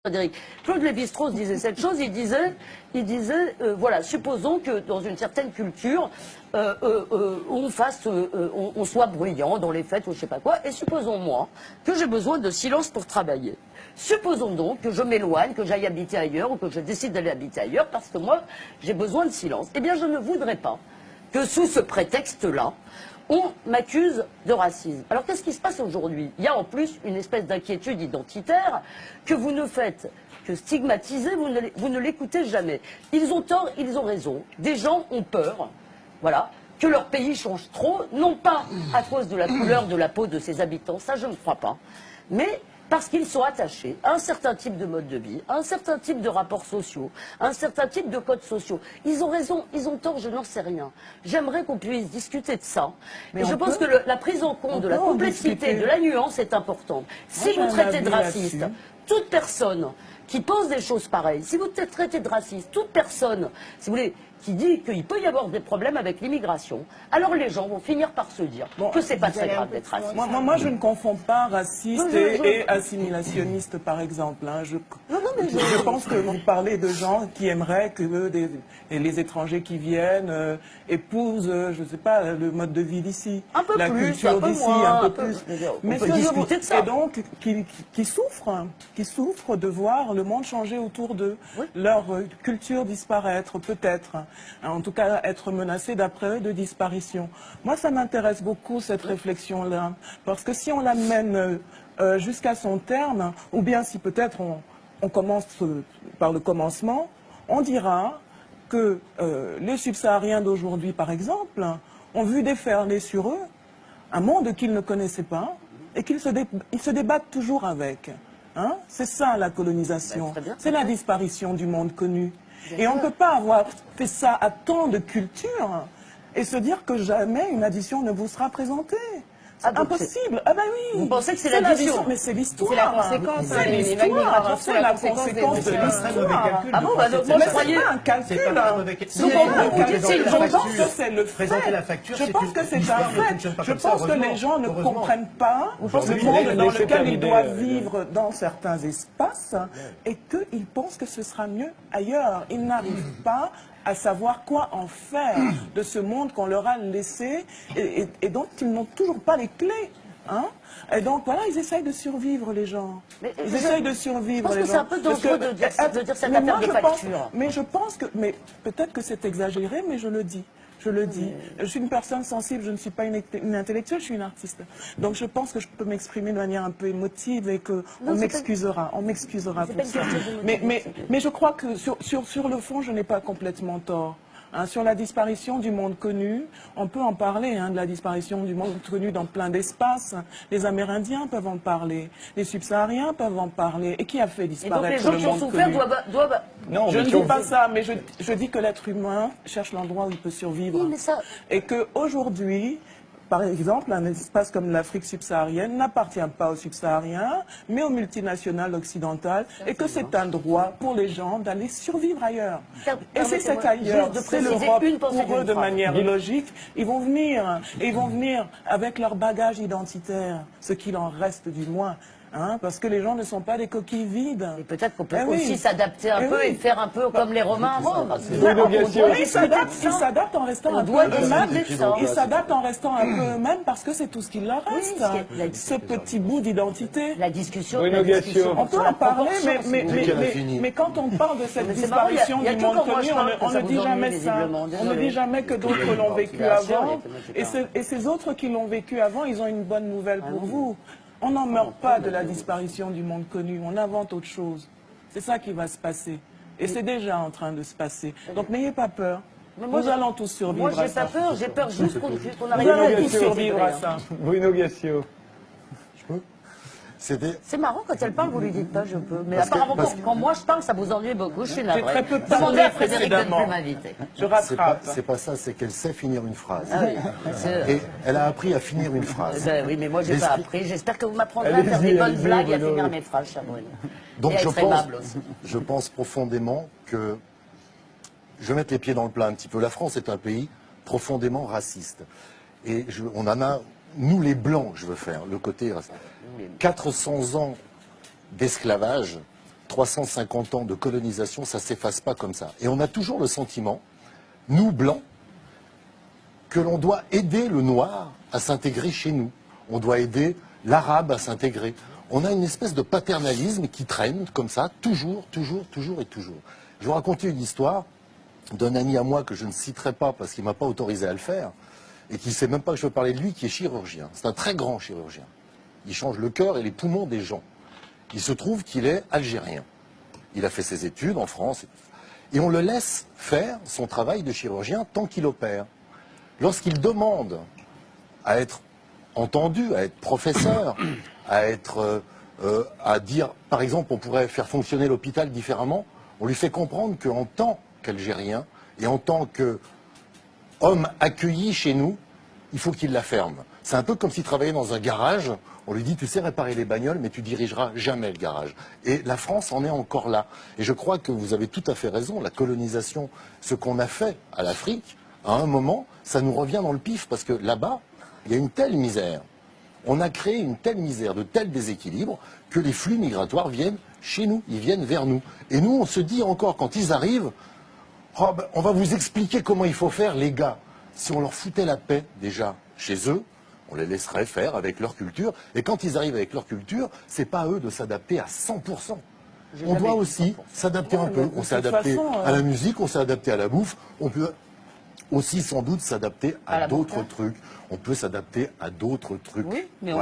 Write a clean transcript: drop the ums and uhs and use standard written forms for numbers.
Frédéric. Claude Lévi-Strauss disait cette chose, il disait voilà, supposons que dans une certaine culture, on soit bruyant dans les fêtes ou je sais pas quoi, et supposons moi que j'ai besoin de silence pour travailler. Supposons donc que je m'éloigne, que j'aille habiter ailleurs ou que je décide d'aller habiter ailleurs parce que moi j'ai besoin de silence. Eh bien je ne voudrais pas que sous ce prétexte-là, on m'accuse de racisme. Alors qu'est-ce qui se passe aujourd'hui? Il y a en plus une espèce d'inquiétude identitaire que vous ne faites que stigmatiser, vous ne l'écoutez jamais. Ils ont tort, ils ont raison. Des gens ont peur, voilà, que leur pays change trop, non pas à cause de la couleur de la peau de ses habitants, ça je ne crois pas, mais parce qu'ils sont attachés à un certain type de mode de vie, à un certain type de rapports sociaux, à un certain type de codes sociaux. Ils ont raison, ils ont tort, je n'en sais rien. J'aimerais qu'on puisse discuter de ça. Mais je pense que la prise en compte de la complexité, de la nuance est importante. Si vous traitez de raciste toute personne qui pose des choses pareilles, si vous traitez de raciste toute personne, si vous voulez, qui dit qu'il peut y avoir des problèmes avec l'immigration, alors les gens vont finir par se dire que c'est pas très grave d'être raciste. Moi, je ne confonds pas raciste et assimilationniste, par exemple. Hein. Je pense que vous parlez de gens qui aimeraient que les étrangers qui viennent épousent, je ne sais pas, le mode de vie d'ici, la culture d'ici, un peu plus. Mais on peut discuter de ça. Et donc, qui souffrent de voir le monde changer autour d'eux, leur culture disparaître, peut-être. En tout cas, être menacée d'après eux de disparition. Moi, ça m'intéresse beaucoup, cette réflexion-là. Parce que si on l'amène jusqu'à son terme, ou bien si peut-être on commence par le commencement, on dira que les subsahariens d'aujourd'hui, par exemple, ont vu déferler sur eux un monde qu'ils ne connaissaient pas et qu'ils se débattent toujours avec. Hein? C'est ça, la colonisation. C'est la disparition du monde connu. Et on ne peut pas avoir fait ça à tant de cultures et se dire que jamais une addition ne vous sera présentée. C'est impossible. Ah ben oui. Vous pensez que c'est l'addition? Mais c'est l'histoire. C'est la conséquence. C'est l'histoire. C'est la conséquence de l'histoire. Ah bon, bah donc moi je croyais... C'est pas un calcul. Je pense que c'est le fait. Je pense que c'est un fait. Je pense que les gens ne comprennent pas le monde dans lequel ils doivent vivre dans certains espaces et qu'ils pensent que ce sera mieux ailleurs. Ils n'arrivent pas à savoir quoi en faire de ce monde qu'on leur a laissé et dont ils n'ont toujours pas les clés. Hein? Et donc voilà, ils essayent de survivre, les gens. Ils essayent de survivre, les gens. Je pense que c'est un peu dangereux de dire cette affaire de facture. Mais je pense que, peut-être que c'est exagéré, mais je le dis. Je le dis. Je suis une personne sensible, je ne suis pas une intellectuelle, je suis une artiste. Donc je pense que je peux m'exprimer de manière un peu émotive et qu'on m'excusera. On m'excusera pour ça. Mais je crois que sur le fond, je n'ai pas complètement tort. Hein, sur la disparition du monde connu, on peut en parler, hein, de la disparition du monde connu dans plein d'espaces. Les Amérindiens peuvent en parler, les Subsahariens peuvent en parler. Et qui a fait disparaître le monde connu? Et donc les gens qui ont souffert doivent... Non, je ne dis pas ça, mais je dis que l'être humain cherche l'endroit où il peut survivre. Oui, mais ça... Et qu'aujourd'hui, par exemple, un espace comme l'Afrique subsaharienne n'appartient pas aux subsahariens, mais aux multinationales occidentales, et que c'est un droit pour les gens d'aller survivre ailleurs. Et c'est cet ailleurs, c'est l'Europe, pour eux, de manière logique, ils vont venir, et ils vont venir avec leur bagage identitaire, ce qu'il en reste du moins. Hein, parce que les gens ne sont pas des coquilles vides. Et peut-être qu'on peut aussi s'adapter un peu et faire un peu comme les Romains. Ils s'adaptent en restant un peu eux-mêmes. Ils s'adaptent en restant un peu eux-mêmes parce que c'est tout ce qu'il leur reste. Ce petit bout d'identité. La discussion. On peut en parler, mais quand on parle de cette disparition du monde connu, on ne dit jamais ça. On ne dit jamais que d'autres l'ont vécu avant. Et ces autres qui l'ont vécu avant, ils ont une bonne nouvelle pour vous. On n'en meurt pas de la disparition du monde connu, on invente autre chose. C'est ça qui va se passer. Et c'est déjà en train de se passer. Donc n'ayez pas peur. Nous allons tous survivre à ça. Moi j'ai pas peur, j'ai peur juste qu'on arrive à tous survivre à ça. Bruno Gassio. C'est marrant, quand elle parle, vous lui dites pas je peux. Mais apparemment, quand moi je parle, ça vous ennuie beaucoup. Je suis navrée. J'ai très peu demandé à Frédéric de ne plus m'inviter. Je rattrape. C'est pas ça, c'est qu'elle sait finir une phrase. Et elle a appris à finir une phrase. Oui, mais moi j'ai pas appris. J'espère que vous m'apprendrez à faire des bonnes blagues et à finir mes phrases, Chabrol. Donc je pense profondément que je vais mettre les pieds dans le plat un petit peu. La France est un pays profondément raciste. Et on en a, nous les Blancs, je veux faire, le côté raciste. 400 ans d'esclavage 350 ans de colonisation, ça ne s'efface pas comme ça. Et on a toujours le sentiment, nous, Blancs, que l'on doit aider le noir à s'intégrer chez nous. On doit aider l'arabe à s'intégrer. On a une espèce de paternalisme qui traîne comme ça, toujours. Je vais vous raconter une histoire d'un ami à moi que je ne citerai pas parce qu'il ne m'a pas autorisé à le faire et qui ne sait même pas que je veux parler de lui, qui est chirurgien. C'est un très grand chirurgien. Il change le cœur et les poumons des gens. Il se trouve qu'il est algérien. Il a fait ses études en France. Et on le laisse faire son travail de chirurgien tant qu'il opère. Lorsqu'il demande à être entendu, à être professeur, à dire, par exemple, on pourrait faire fonctionner l'hôpital différemment, on lui fait comprendre qu'en tant qu'Algérien et en tant qu'homme accueilli chez nous, il faut qu'il la ferme. C'est un peu comme s'il travaillait dans un garage, on lui dit tu sais réparer les bagnoles mais tu dirigeras jamais le garage. Et la France en est encore là. Et je crois que vous avez tout à fait raison, la colonisation, ce qu'on a fait à l'Afrique, à un moment, ça nous revient dans le pif parce que là-bas, il y a une telle misère. On a créé une telle misère, de tels déséquilibres, que les flux migratoires viennent chez nous, ils viennent vers nous. Et nous, on se dit encore, quand ils arrivent, oh ben, on va vous expliquer comment il faut faire, les gars. Si on leur foutait la paix, déjà, chez eux, on les laisserait faire avec leur culture. Et quand ils arrivent avec leur culture, c'est pas à eux de s'adapter à 100%. On doit aussi s'adapter un peu. On s'est adapté à la musique, on s'est adapté à la bouffe. On peut aussi sans doute s'adapter à d'autres trucs. On peut s'adapter à d'autres trucs. Oui, mais